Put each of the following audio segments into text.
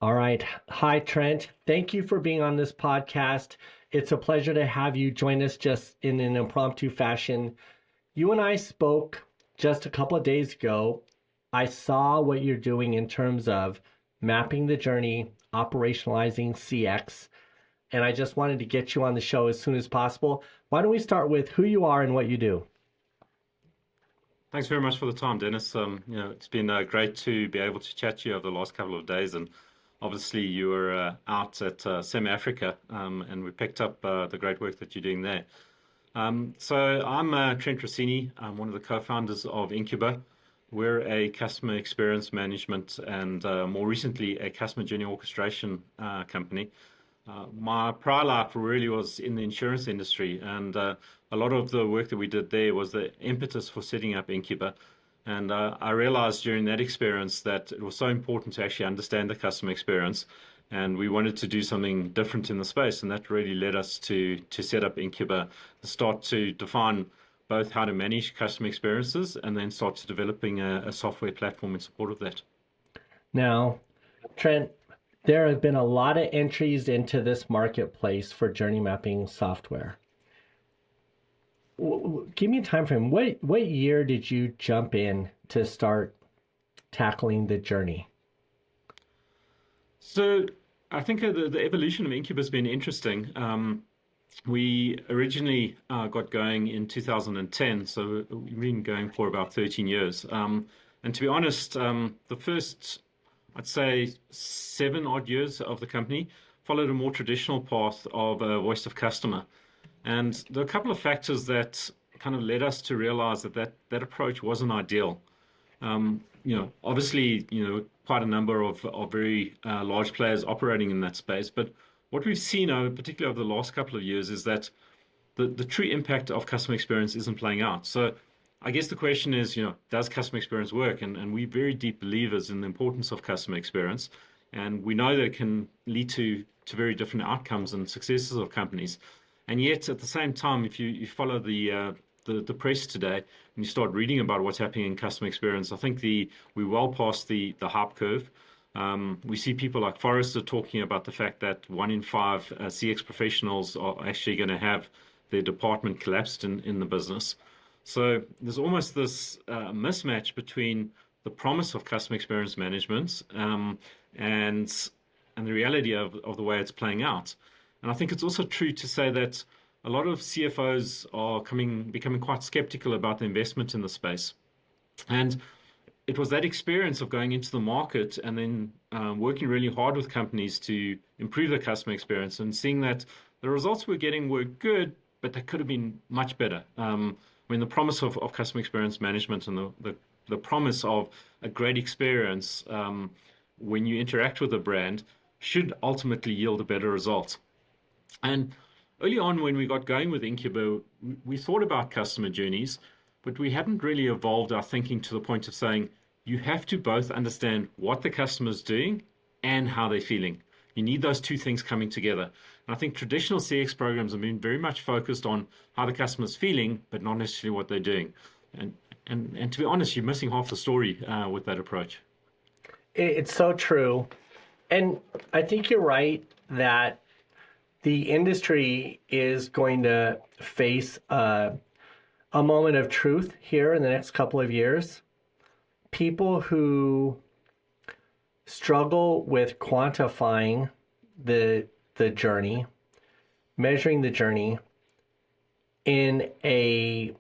All right. Hi, Trent. Thank you for being on this podcast. It's a pleasure to have you join us just in an impromptu fashion. You and I spoke just a couple of days ago. I saw what you're doing in terms of mapping the journey, operationalizing CX, and I just wanted to get you on the show as soon as possible. Why don't we start with who you are and what you do? Thanks very much for the time, Dennis. It's been great to be able to chat to you over the last couple of days, and obviously you were out at SEM Africa, and we picked up the great work that you're doing there. So I'm Trent Rossini. I'm one of the co-founders of InQuba. We're a customer experience management and more recently a customer journey orchestration company. My prior life really was in the insurance industry, and a lot of the work that we did there was the impetus for setting up InQuba. And I realized during that experience that it was so important to actually understand the customer experience, and we wanted to do something different in the space, and that really led us to set up InQuba, to start to define both how to manage customer experiences and then start to developing a software platform in support of that. Now, Trent, there have been a lot of entries into this marketplace for journey mapping software. Give me a time frame. What year did you jump in to start tackling the journey? So I think the evolution of InQuba has been interesting. We originally got going in 2010, so we've been going for about 13 years. And to be honest, the first, I'd say, 7 odd years of the company followed a more traditional path of voice of customer. And there are a couple of factors that kind of led us to realize that approach wasn't ideal. Obviously, quite a number of very large players operating in that space. But what we've seen, particularly over the last couple of years, is that the true impact of customer experience isn't playing out. So I guess the question is, does customer experience work? And we're very deep believers in the importance of customer experience. And we know that it can lead to very different outcomes and successes of companies. And yet, at the same time, if you follow the press today and you start reading about what's happening in customer experience, I think we're well past the hype curve. We see people like Forrester talking about the fact that 1 in 5 CX professionals are actually going to have their department collapsed in the business. So there's almost this mismatch between the promise of customer experience management and the reality of the way it's playing out. And I think it's also true to say that a lot of CFOs are becoming quite skeptical about the investment in the space. And it was that experience of going into the market and then working really hard with companies to improve the customer experience and seeing that the results we're getting were good, but they could have been much better. The promise of customer experience management and the promise of a great experience when you interact with a brand should ultimately yield a better result. And early on, when we got going with InQuba, we thought about customer journeys, but we hadn't really evolved our thinking to the point of saying you have to both understand what the customer's doing and how they're feeling. You need those two things coming together. And I think traditional CX programs have been very much focused on how the customer's feeling, but not necessarily what they're doing. And to be honest, you're missing half the story with that approach. It's so true. And I think you're right that the industry is going to face a moment of truth here in the next couple of years. People who struggle with quantifying the journey, measuring the journey in a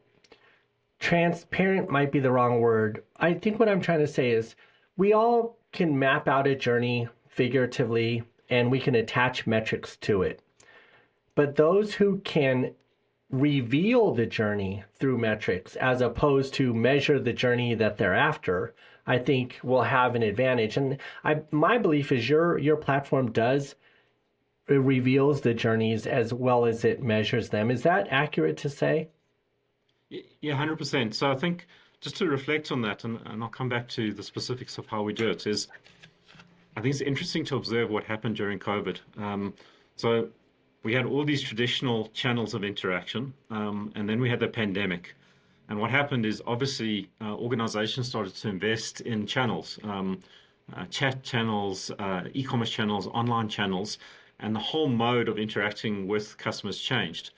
transparent might be the wrong word. I think what I'm trying to say is we all can map out a journey figuratively and we can attach metrics to it. But those who can reveal the journey through metrics as opposed to measure the journey that they're after, I think will have an advantage. And my belief is your platform it reveals the journeys as well as it measures them. Is that accurate to say? Yeah, 100%. So I think just to reflect on that, and I'll come back to the specifics of how we do it, is I think it's interesting to observe what happened during COVID. So we had all these traditional channels of interaction, and then we had the pandemic. And what happened is obviously organizations started to invest in channels. chat channels, e-commerce channels, online channels, and the whole mode of interacting with customers changed.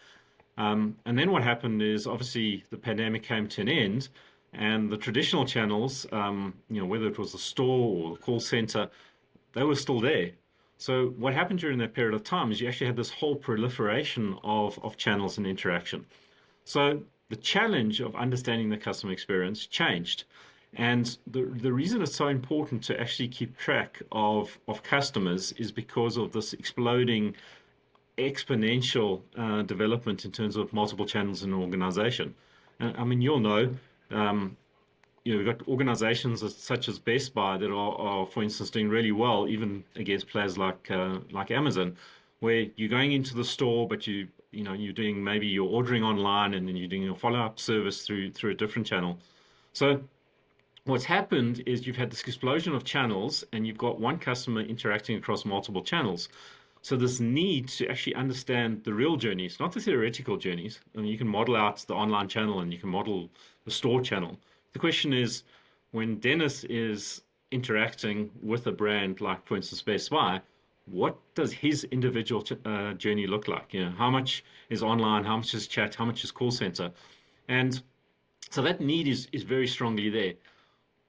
And then what happened is obviously the pandemic came to an end, and the traditional channels, whether it was the store or the call center, they were still there. So what happened during that period of time is you actually had this whole proliferation of channels and interaction. So the challenge of understanding the customer experience changed. And the reason it's so important to actually keep track of customers is because of this exploding exponential development in terms of multiple channels in an organization. I mean, you'll know, we've got organizations such as Best Buy that are, for instance, doing really well, even against players like Amazon, where you're going into the store, but you're doing maybe you're ordering online and then you're doing your follow-up service through a different channel. So what's happened is you've had this explosion of channels and you've got one customer interacting across multiple channels. So this need to actually understand the real journeys, not the theoretical journeys. I mean, you can model out the online channel and you can model the store channel. The question is, when Dennis is interacting with a brand like, for instance, Best Buy, what does his individual journey look like? How much is online, how much is chat, how much is call center? And so that need is very strongly there.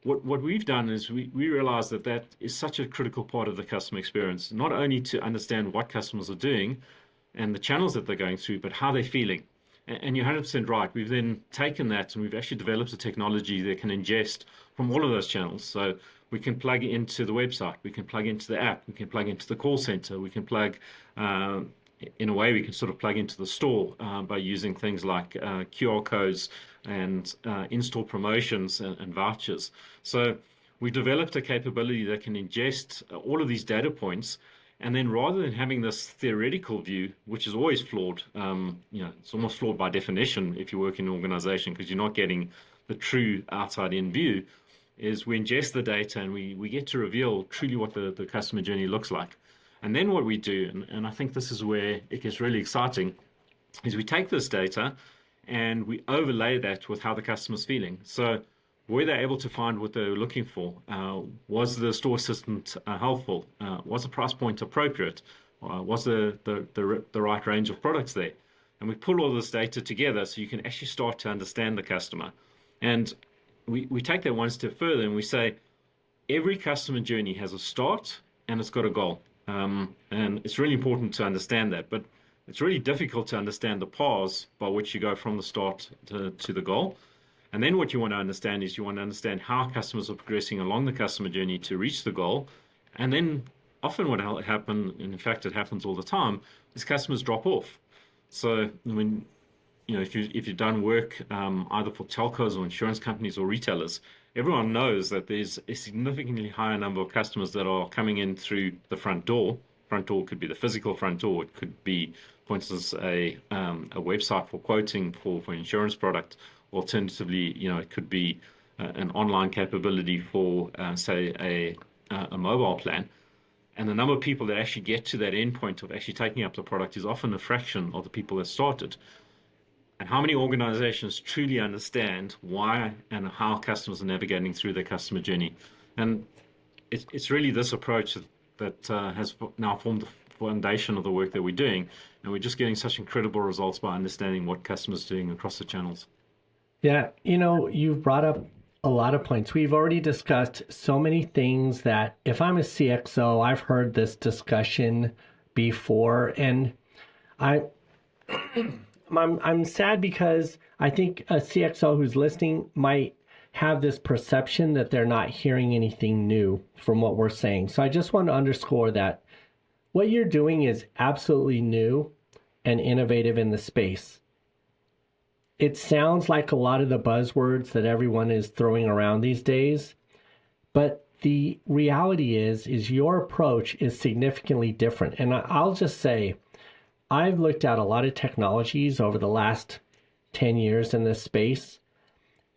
What we've done is we realize that is such a critical part of the customer experience, not only to understand what customers are doing and the channels that they're going through, but how they're feeling. And you're 100% right. We've then taken that and we've actually developed a technology that can ingest from all of those channels. So we can plug into the website, we can plug into the app, we can plug into the call center, we can plug, in a way, we can sort of plug into the store by using things like QR codes and in-store promotions and vouchers. So we developed a capability that can ingest all of these data points. And then rather than having this theoretical view, which is always flawed, it's almost flawed by definition if you work in an organization because you're not getting the true outside-in view, is we ingest the data and we get to reveal truly what the customer journey looks like. And then what we do, and I think this is where it gets really exciting, is we take this data and we overlay that with how the customer's feeling. So were they able to find what they were looking for? Was the store assistant helpful? Was the price point appropriate? Was the right range of products there? And we pull all this data together so you can actually start to understand the customer. And we take that one step further and we say, every customer journey has a start and it's got a goal. And it's really important to understand that. But it's really difficult to understand the paths by which you go from the start to the goal. And then what you want to understand is you want to understand how customers are progressing along the customer journey to reach the goal. And then often what will happen, and in fact it happens all the time, is customers drop off. So when if you've done work either for telcos or insurance companies or retailers, everyone knows that there's a significantly higher number of customers that are coming in through the front door. Front door could be the physical front door. It could be, for instance, a website for quoting for insurance product. Alternatively, it could be an online capability for, say, a mobile plan. And the number of people that actually get to that endpoint of actually taking up the product is often a fraction of the people that started. And how many organizations truly understand why and how customers are navigating through their customer journey? And it's really this approach that has now formed the foundation of the work that we're doing. And we're just getting such incredible results by understanding what customers are doing across the channels. Yeah, you've brought up a lot of points. We've already discussed so many things that if I'm a CXO, I've heard this discussion before, and I'm sad because I think a CXO who's listening might have this perception that they're not hearing anything new from what we're saying. So I just want to underscore that what you're doing is absolutely new and innovative in the space. It sounds like a lot of the buzzwords that everyone is throwing around these days, but the reality is your approach is significantly different. And I'll just say, I've looked at a lot of technologies over the last 10 years in this space,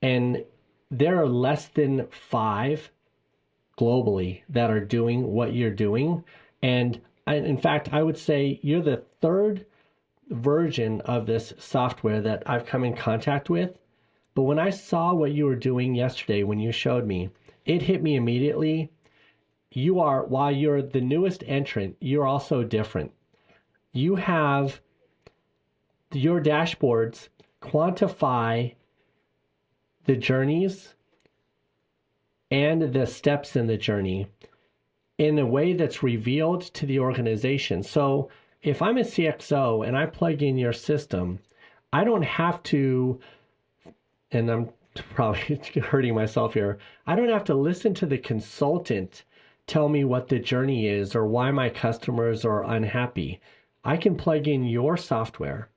and there are less than 5 globally that are doing what you're doing. And in fact, I would say you're the 3rd version of this software that I've come in contact with. But when I saw what you were doing yesterday, when you showed me, it hit me immediately. while you're the newest entrant, you're also different. You have your dashboards quantify the journeys and the steps in the journey in a way that's revealed to the organization. So if I'm a CXO and I plug in your system, I don't have to, and I'm probably hurting myself here, I don't have to listen to the consultant tell me what the journey is or why my customers are unhappy. I can plug in your software,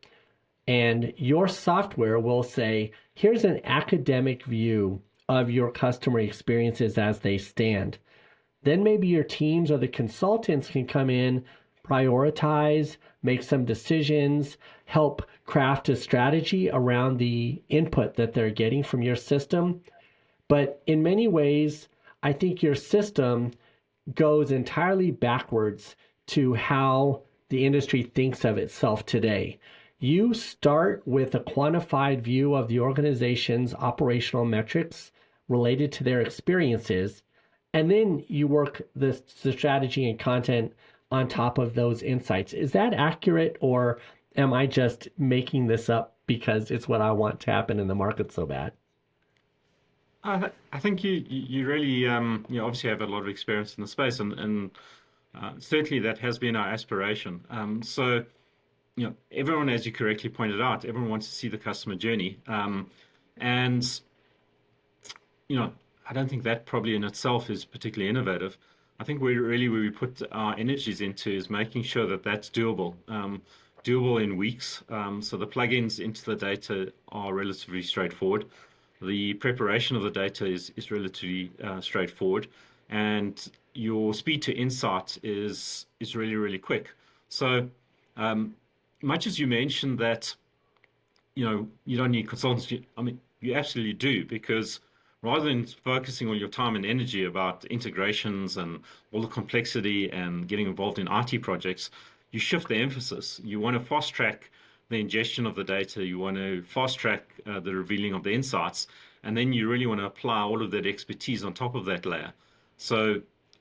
and your software will say, here's an academic view of your customer experiences as they stand. Then maybe your teams or the consultants can come in, prioritize, make some decisions, help craft a strategy around the input that they're getting from your system. But in many ways, I think your system goes entirely backwards to how the industry thinks of itself today. You start with a quantified view of the organization's operational metrics related to their experiences, and then you work the strategy and content on top of those insights. Is that accurate, or am I just making this up because it's what I want to happen in the market so bad? I think you really you obviously have a lot of experience in the space, and certainly that has been our aspiration. So everyone, as you correctly pointed out, everyone wants to see the customer journey, and I don't think that probably in itself is particularly innovative. I think where we put our energies into is making sure that that's doable, doable in weeks. So the plugins into the data are relatively straightforward. The preparation of the data is relatively straightforward, and your speed to insight is really, really quick. So much as you mentioned that, you don't need consultants, I mean, you absolutely do, because rather than focusing all your time and energy about integrations and all the complexity and getting involved in IT projects, you shift the emphasis. You want to fast track the ingestion of the data. You want to fast track the revealing of the insights. And then you really want to apply all of that expertise on top of that layer. So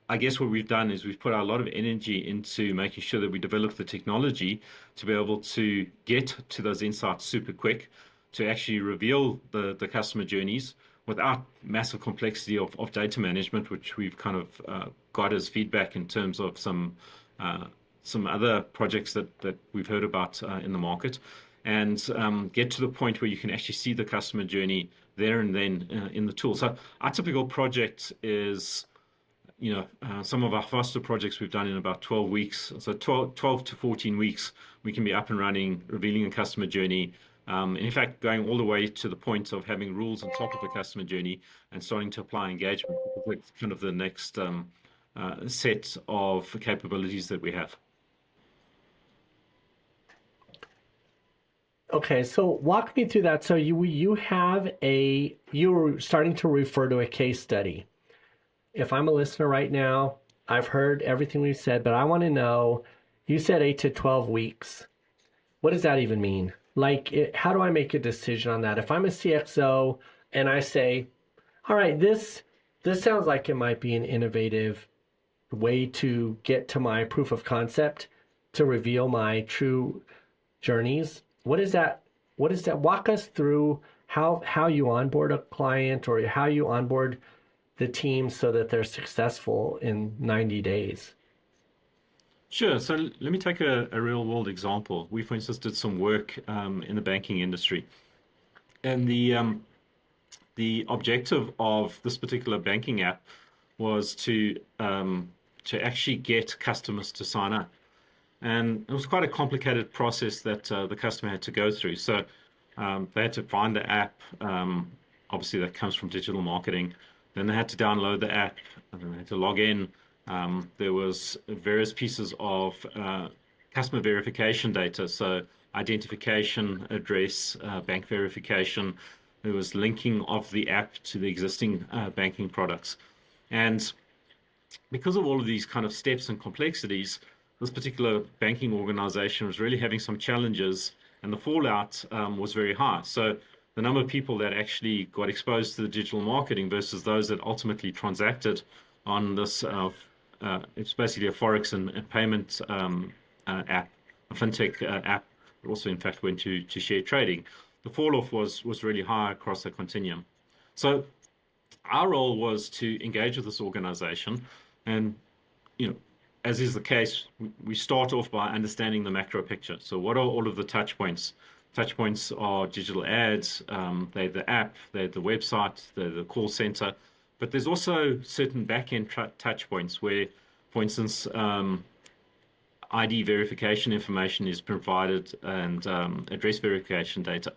I guess what we've done is we've put a lot of energy into making sure that we develop the technology to be able to get to those insights super quick, to actually reveal the customer journeys without massive complexity of data management, which we've kind of got as feedback in terms of some other projects that we've heard about in the market, and get to the point where you can actually see the customer journey there and then in the tool. So our typical project is, some of our faster projects we've done in about 12 weeks. So 12 to 14 weeks, we can be up and running, revealing a customer journey. And in fact, going all the way to the point of having rules on top of the customer journey and starting to apply engagement. That's kind of the next set of capabilities that we have. Okay, so walk me through that. So you're starting to refer to a case study. If I'm a listener right now, I've heard everything we've said, but I want to know, you said 8 to 12 weeks. What does that even mean? Like, how do I make a decision on that? If I'm a CXO and I say, all right, this sounds like it might be an innovative way to get to my proof of concept to reveal my true journeys. What is that? Walk us through how you onboard a client or how you onboard the team so that they're successful in 90 days. Sure. So let me take a real world example. We, for instance, did some work in the banking industry, and the objective of this particular banking app was to actually get customers to sign up. And it was quite a complicated process that the customer had to go through. So they had to find the app. Obviously, that comes from digital marketing. Then they had to download the app, and then they had to log in. There was various pieces of customer verification data, so identification, address, bank verification. There was linking of the app to the existing banking products. And because of all of these kind of steps and complexities, this particular banking organization was really having some challenges, and the fallout was very high. So the number of people that actually got exposed to the digital marketing versus those that ultimately transacted on this it's basically a forex and payment app, a fintech app. It also, in fact, went to share trading. The fall off was really high across the continuum. So our role was to engage with this organization, and as is the case, we start off by understanding the macro picture. So what are all of the touch points? Touch points are digital ads, they're the app, they're the website, they're the call center. But there's also certain back-end touch points where, for instance, ID verification information is provided and address verification data.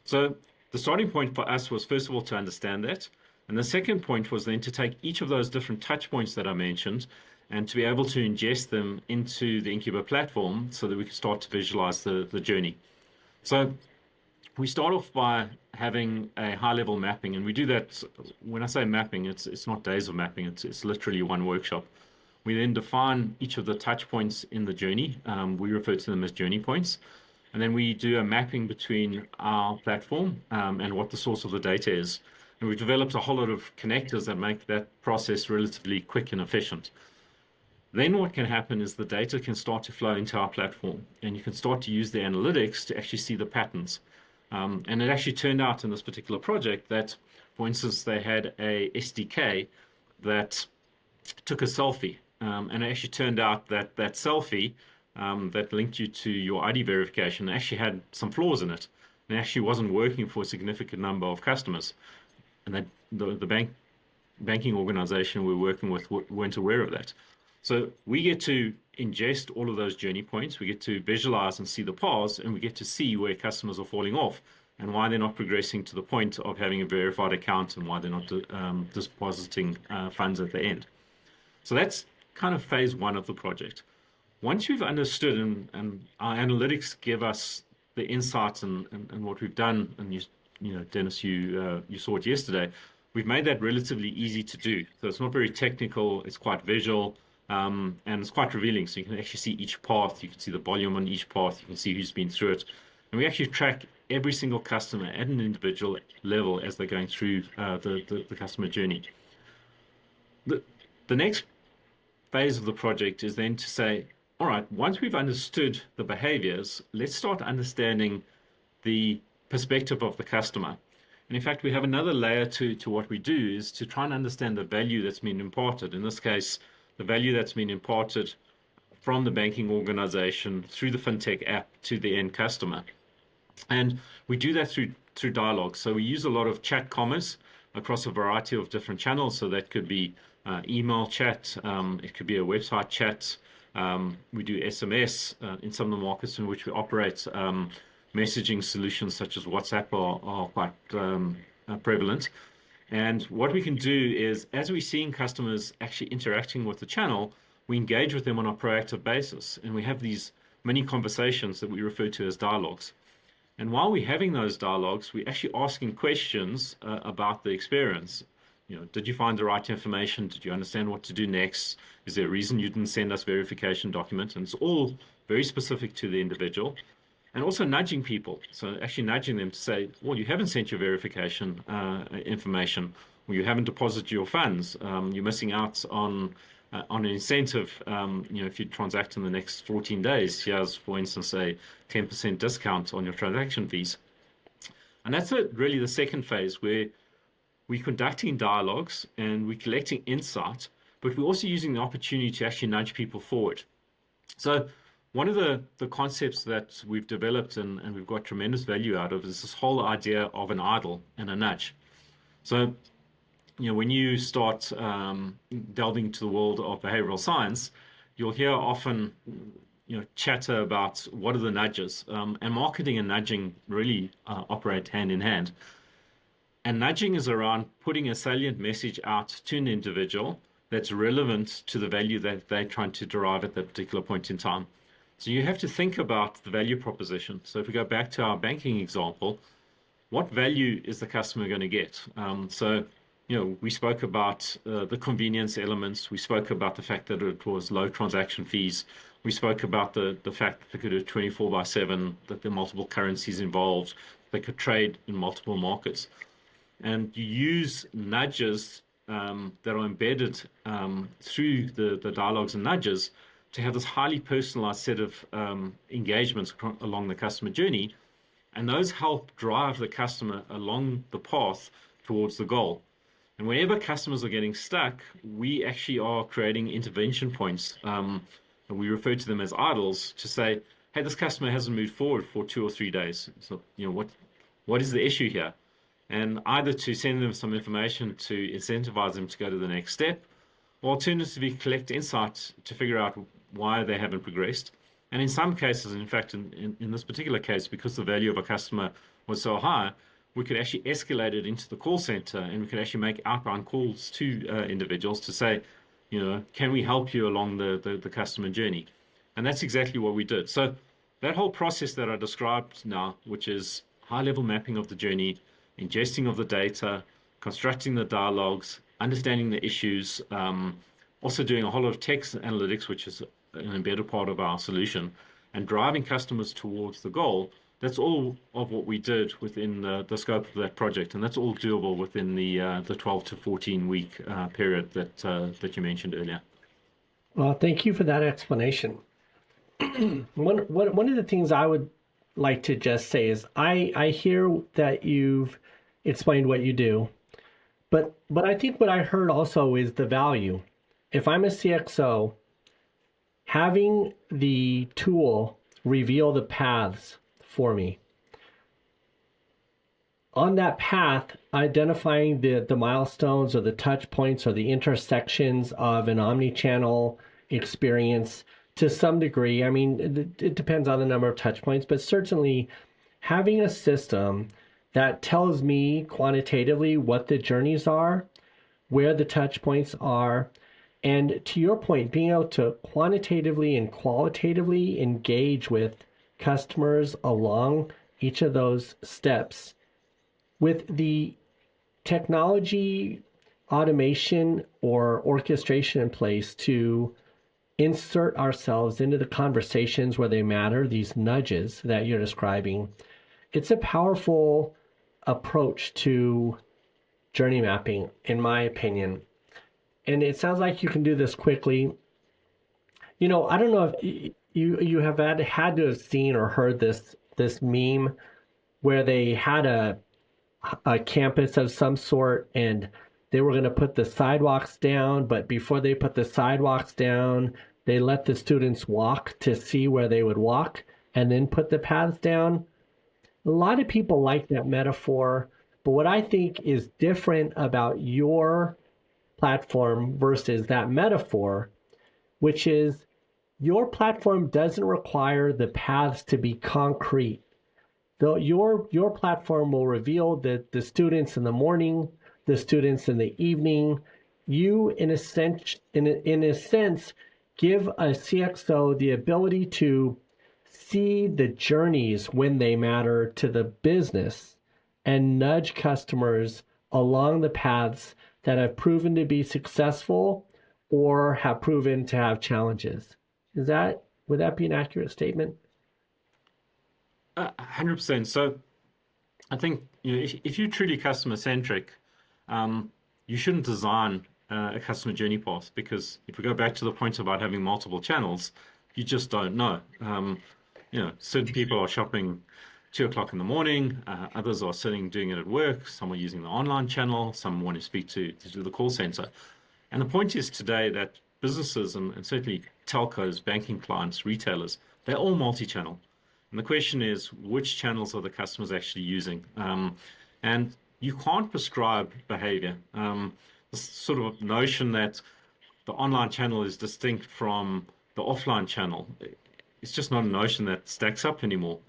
So the starting point for us was, first of all, to understand that. And the second point was then to take each of those different touch points that I mentioned and to be able to ingest them into the InQuba platform so that we can start to visualize the journey. So we start off by having a high-level mapping, and we do that. When I say mapping, it's not days of mapping, it's literally one workshop. We then define each of the touch points in the journey. We refer to them as journey points. And then we do a mapping between our platform and what the source of the data is. And we've developed a whole lot of connectors that make that process relatively quick and efficient. Then what can happen is the data can start to flow into our platform, and you can start to use the analytics to actually see the patterns. And it actually turned out in this particular project that, for instance, they had a SDK that took a selfie. And it actually turned out that that selfie that linked you to your ID verification actually had some flaws in it. And it actually wasn't working for a significant number of customers. And that the banking organization we're working with weren't aware of that. So we get to ingest all of those journey points. We get to visualize and see the paths, and we get to see where customers are falling off and why they're not progressing to the point of having a verified account and why they're not depositing funds at the end. So that's kind of phase one of the project. Once you've understood and our analytics give us the insights and what we've done, and Dennis, you saw it yesterday, we've made that relatively easy to do. So it's not very technical, it's quite visual, and it's quite revealing. So you can actually see each path, you can see the volume on each path, you can see who's been through it. And we actually track every single customer at an individual level as they're going through the customer journey. The next phase of the project is then to say, all right, once we've understood the behaviors, let's start understanding the perspective of the customer. And in fact, we have another layer to what we do is to try and understand the value that's been imparted. In this case, the value that's been imparted from the banking organization through the fintech app to the end customer. And we do that through dialogue. So we use a lot of chat commerce across a variety of different channels. So that could be email chat, it could be a website chat. We do SMS in some of the markets in which we operate. Messaging solutions such as WhatsApp are quite prevalent. And what we can do is, as we're seeing customers actually interacting with the channel, we engage with them on a proactive basis. And we have these mini conversations that we refer to as dialogues. And while we're having those dialogues, we're actually asking questions about the experience. Did you find the right information? Did you understand what to do next? Is there a reason you didn't send us verification document? And it's all very specific to the individual. And also nudging people. So actually nudging them to say, well, you haven't sent your verification information, or you haven't deposited your funds. You're missing out on an incentive. If you transact in the next 14 days, here's, for instance, a 10% discount on your transaction fees. And that's really the second phase, where we're conducting dialogues and we're collecting insight, but we're also using the opportunity to actually nudge people forward. So one of the concepts that we've developed and we've got tremendous value out of is this whole idea of an idle and a nudge. So, when you start delving into the world of behavioral science, you'll hear often, chatter about what are the nudges. And marketing and nudging really operate hand in hand. And nudging is around putting a salient message out to an individual that's relevant to the value that they're trying to derive at that particular point in time. So you have to think about the value proposition. So if we go back to our banking example, what value is the customer going to get? We spoke about the convenience elements. We spoke about the fact that it was low transaction fees. We spoke about the fact that they could do 24/7, that there are multiple currencies involved, they could trade in multiple markets. And you use nudges that are embedded through the dialogues and nudges to have this highly personalized set of engagements along the customer journey. And those help drive the customer along the path towards the goal. And whenever customers are getting stuck, we actually are creating intervention points. And we refer to them as idles to say, hey, this customer hasn't moved forward for 2 or 3 days. So, what is the issue here? And either to send them some information to incentivize them to go to the next step, or alternatively collect insights to figure out why they haven't progressed. And in some cases, in fact, in this particular case, because the value of a customer was so high, we could actually escalate it into the call center, and we could actually make outbound calls to individuals to say, can we help you along the customer journey? And that's exactly what we did. So that whole process that I described now, which is high-level mapping of the journey, ingesting of the data, constructing the dialogues, understanding the issues, also doing a whole lot of text analytics, which is an embedded part of our solution, and driving customers towards the goal. That's all of what we did within the scope of that project, and that's all doable within the 12 to 14 week period that you mentioned earlier. Well, thank you for that explanation. One of the things I would like to just say is I hear that you've explained what you do, but I think what I heard also is the value. If I'm a CXO, having the tool reveal the paths for me. On that path, identifying the milestones or the touch points or the intersections of an omni-channel experience to some degree. I mean, it depends on the number of touch points, but certainly having a system that tells me quantitatively what the journeys are, where the touch points are, and to your point, being able to quantitatively and qualitatively engage with customers along each of those steps with the technology, automation, or orchestration in place to insert ourselves into the conversations where they matter, these nudges that you're describing. It's a powerful approach to journey mapping, in my opinion. And it sounds like you can do this quickly. I don't know if you have had to have seen or heard this meme where they had a campus of some sort and they were going to put the sidewalks down, but before they put the sidewalks down, they let the students walk to see where they would walk and then put the paths down. A lot of people like that metaphor, but what I think is different about your platform versus that metaphor, which is your platform doesn't require the paths to be concrete. Though your platform will reveal the students in the morning, the students in the evening. You, in a sense, give a CXO the ability to see the journeys when they matter to the business and nudge customers along the paths that have proven to be successful or have proven to have challenges. Would that be an accurate statement? 100%. So I think if you're truly customer centric, you shouldn't design a customer journey path, because if we go back to the point about having multiple channels, you just don't know. Certain people are shopping 2 o'clock in the morning, others are sitting doing it at work, some are using the online channel, some want to speak to the call center. And the point is today that businesses and certainly telcos, banking clients, retailers, they're all multi-channel. And the question is, which channels are the customers actually using? And you can't prescribe behavior. This sort of notion that the online channel is distinct from the offline channel, it's just not a notion that stacks up anymore,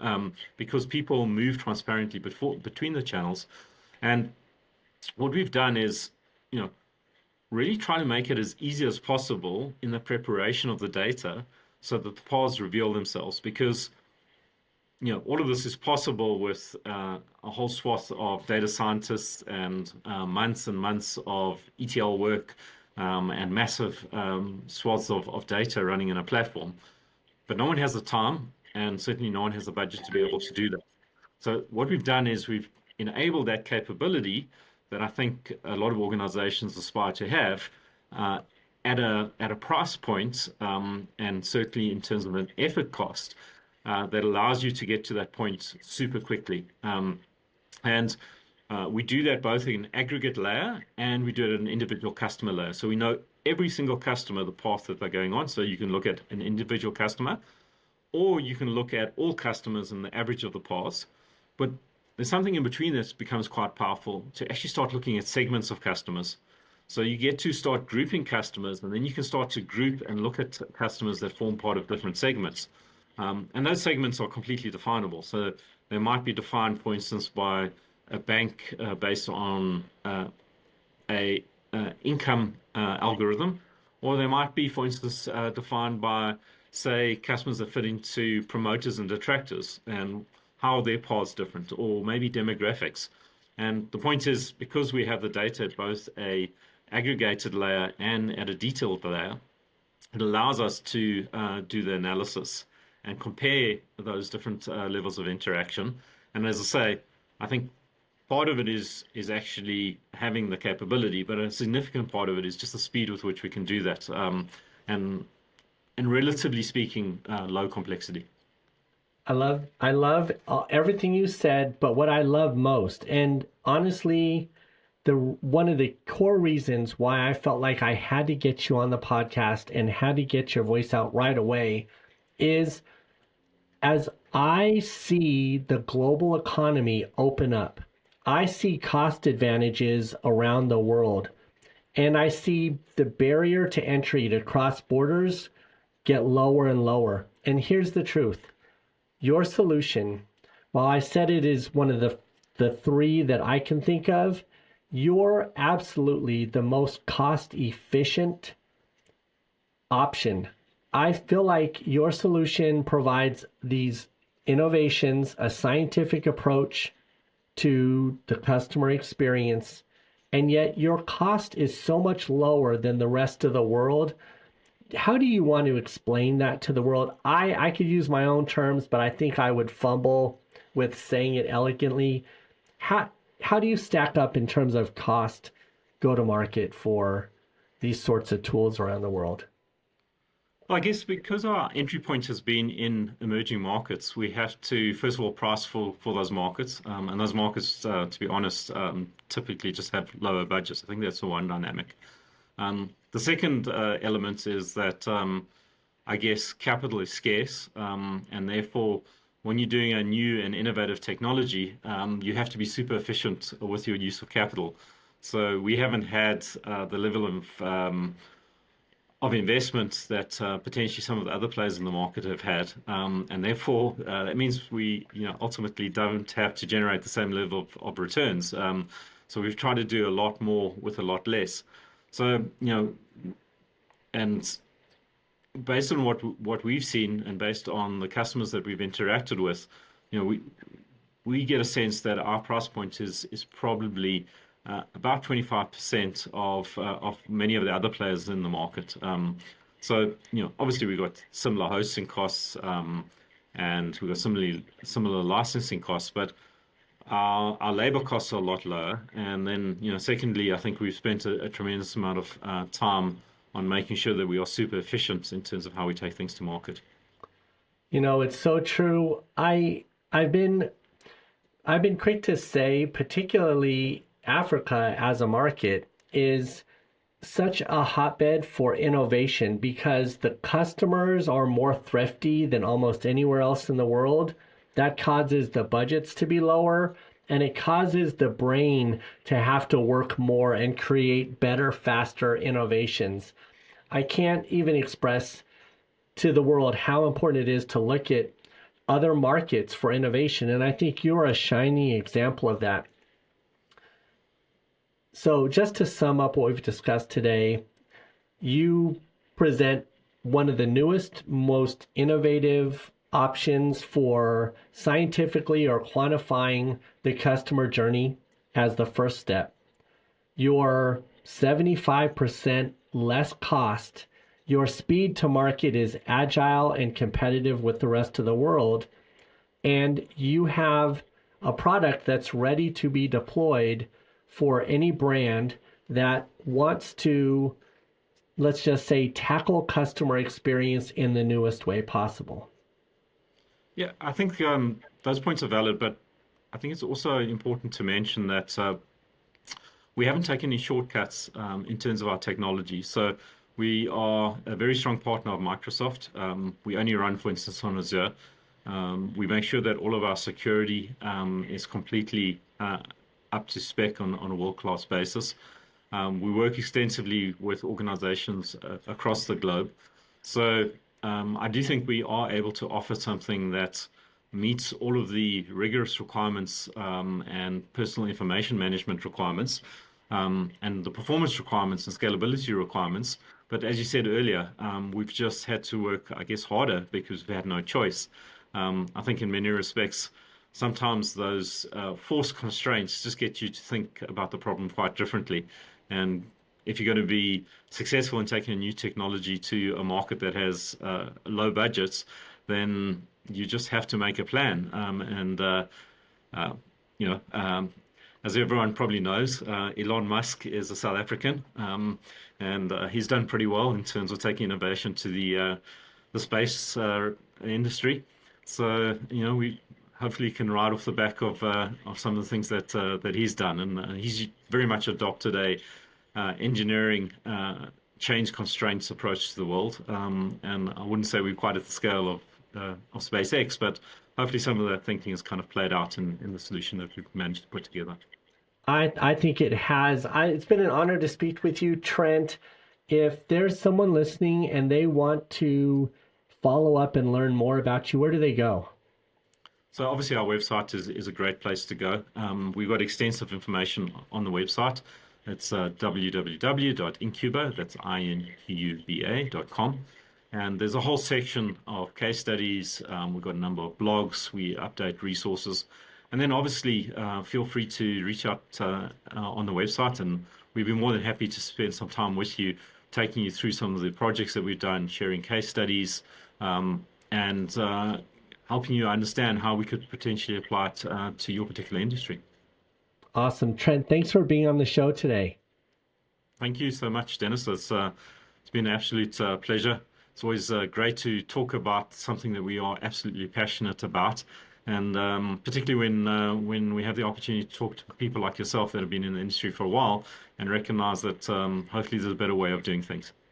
because people move transparently between the channels. And what we've done is, really try to make it as easy as possible in the preparation of the data so that the paths reveal themselves, because all of this is possible with a whole swath of data scientists and months and months of ETL work and massive swaths of data running in a platform. But no one has the time, and certainly no one has the budget to be able to do that. So what we've done is we've enabled that capability that I think a lot of organizations aspire to have at a price point, and certainly in terms of an effort cost that allows you to get to that point super quickly. And we do that both in aggregate layer and we do it at an individual customer layer. So we know every single customer, the path that they're going on. So you can look at an individual customer, or you can look at all customers and the average of the paths. But there's something in between that becomes quite powerful to actually start looking at segments of customers. So you get to start grouping customers, and then you can start to group and look at customers that form part of different segments. And those segments are completely definable. So they might be defined, for instance, by a bank based on a income algorithm, or they might be, for instance, defined by, say, customers that fit into promoters and detractors, and how are their paths different, or maybe demographics. And the point is, because we have the data at both a aggregated layer and at a detailed layer, it allows us to do the analysis and compare those different levels of interaction. And as I say, I think part of it is actually having the capability, but a significant part of it is just the speed with which we can do that, and relatively speaking, low complexity. I love everything you said, but what I love most, and honestly, one of the core reasons why I felt like I had to get you on the podcast and had to get your voice out right away is, as I see the global economy open up, I see cost advantages around the world, and I see the barrier to entry to cross borders get lower and lower. And here's the truth. Your solution, while I said it is one of the three that I can think of, you're absolutely the most cost-efficient option. I feel like your solution provides these innovations, a scientific approach to the customer experience, and yet your cost is so much lower than the rest of the world. How do you want to explain that to the world? I could use my own terms, but I think I would fumble with saying it elegantly. How do you stack up in terms of cost go-to-market for these sorts of tools around the world? Well, I guess because our entry point has been in emerging markets, we have to, first of all, price for those markets. And those markets, to be honest, typically just have lower budgets. I think that's the one dynamic. The second element is that I guess capital is scarce, and therefore, when you're doing a new and innovative technology, you have to be super efficient with your use of capital. So we haven't had the level of investment that potentially some of the other players in the market have had, and therefore that means we, ultimately don't have to generate the same level of returns. So we've tried to do a lot more with a lot less. So and based on what we've seen and based on the customers that we've interacted with, we get a sense that our price point is probably about 25% of many of the other players in the market. So obviously we've got similar hosting costs, and we've got similar licensing costs, but our labor costs are a lot lower. And then secondly, I think we've spent a tremendous amount of time on making sure that we are super efficient in terms of how we take things to market. It's so true. I've been quick to say, particularly Africa as a market is such a hotbed for innovation because the customers are more thrifty than almost anywhere else in the world. That causes the budgets to be lower, and it causes the brain to have to work more and create better, faster innovations. I can't even express to the world how important it is to look at other markets for innovation, and I think you're a shining example of that. So just to sum up what we've discussed today, you present one of the newest, most innovative options for scientifically or quantifying the customer journey as the first step. Your 75% less cost, your speed to market is agile and competitive with the rest of the world, and you have a product that's ready to be deployed for any brand that wants to, let's just say, tackle customer experience in the newest way possible? Yeah, I think those points are valid, but I think it's also important to mention that we haven't taken any shortcuts in terms of our technology. So we are a very strong partner of Microsoft. We only run, for instance, on Azure. We make sure that all of our security is completely up to spec on a world-class basis. We work extensively with organizations across the globe. So I do think we are able to offer something that meets all of the rigorous requirements and personal information management requirements and the performance requirements and scalability requirements. But as you said earlier, we've just had to work, I guess, harder because we had no choice. I think in many respects, sometimes those forced constraints just get you to think about the problem quite differently. And if you're going to be successful in taking a new technology to a market that has low budgets, then you just have to make a plan. You know, as everyone probably knows, Elon Musk is a South African, and he's done pretty well in terms of taking innovation to the space industry. So, we hopefully can ride off the back of some of the things that he's done, and he's very much adopted a engineering change constraints approach to the world. And I wouldn't say we're quite at the scale of SpaceX, but hopefully some of that thinking has kind of played out in the solution that we've managed to put together. I think it has. It's been an honor to speak with you, Trent. If there's someone listening and they want to follow up and learn more about you, where do they go? So obviously our website is a great place to go. We've got extensive information on the website. It's www.inquba, that's inquba.com. And there's a whole section of case studies. We've got a number of blogs. We update resources. And then obviously feel free to reach out on the website, and we'd be more than happy to spend some time with you, taking you through some of the projects that we've done, sharing case studies, and helping you understand how we could potentially apply it to your particular industry. Awesome. Trent, thanks for being on the show today. Thank you so much, Dennis. It's been an absolute pleasure. It's always great to talk about something that we are absolutely passionate about. And particularly when we have the opportunity to talk to people like yourself that have been in the industry for a while and recognize that hopefully there's a better way of doing things.